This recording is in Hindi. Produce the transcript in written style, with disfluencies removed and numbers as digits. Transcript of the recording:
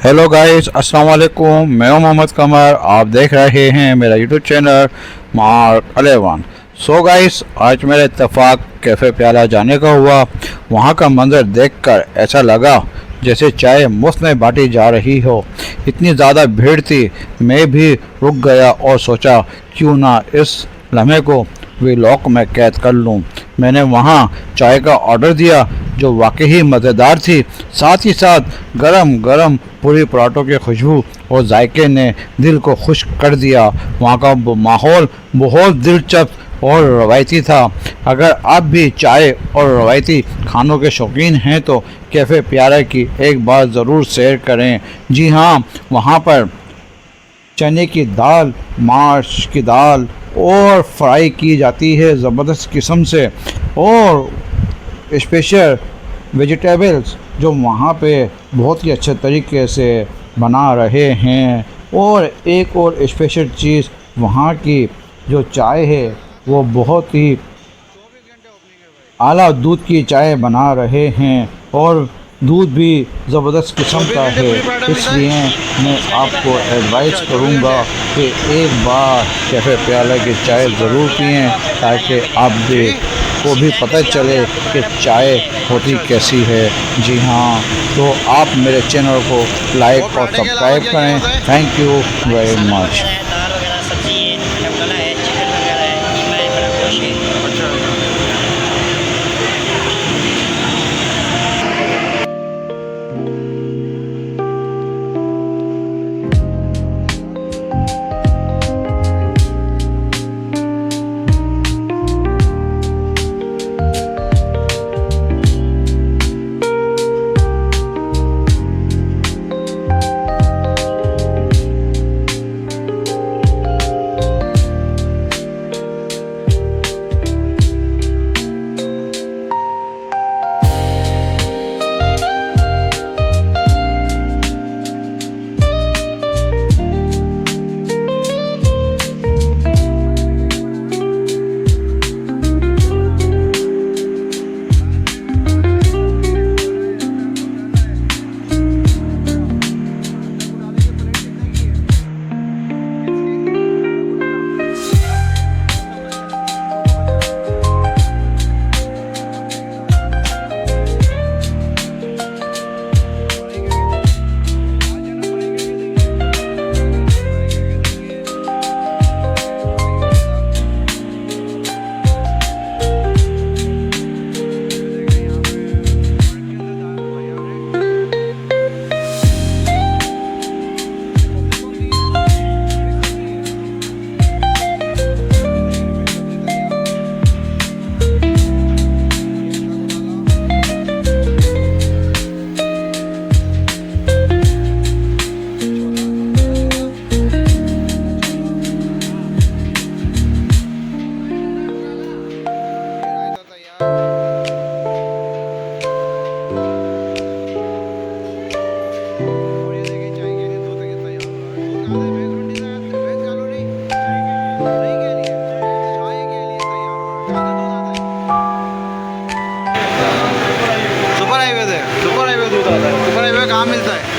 हेलो गाइस, अस्सलाम वालेकुम। मैं हूं मोहम्मद कमर। आप देख रहे हैं मेरा यूट्यूब चैनल माहौल। सो गाइस, आज मेरा इत्तेफाक कैफे प्याला जाने का हुआ। वहां का मंजर देखकर ऐसा लगा जैसे चाय मुफ्त में बांटी जा रही हो। इतनी ज़्यादा भीड़ थी, मैं भी रुक गया और सोचा क्यों ना इस लम्हे को वीलॉग में कैद कर लूं। मैंने वहां चाय का ऑर्डर दिया जो वाकई मज़ेदार थी। साथ ही साथ गरम गरम पूरी पराठों की खुशबू और ज़ायक़े ने दिल को खुश कर दिया। वहाँ का माहौल बहुत दिलचस्प और रवायती था। अगर आप भी चाय और रवायती खानों के शौकीन हैं तो कैफ़े प्याला की एक बार ज़रूर सैर करें। जी हाँ, वहाँ पर चने की दाल, माश की दाल और फ्राई की जाती है ज़बरदस्त किस्म से, और स्पेशल वेजिटेबल्स जो वहाँ पे बहुत ही अच्छे तरीके से बना रहे हैं। और एक और स्पेशल चीज़, वहाँ की जो चाय है वो बहुत ही आला दूध की चाय बना रहे हैं और दूध भी ज़बरदस्त किस्म का है। इसलिए मैं आपको एडवाइस करूँगा कि एक बार कैफ़े प्याला की चाय ज़रूर पिएं ताकि आप को भी पता चले कि चाय होती कैसी है। जी हाँ, तो आप मेरे चैनल को लाइक और सब्सक्राइब करें। Thank you very much. Super highway कहाँ मिलता है?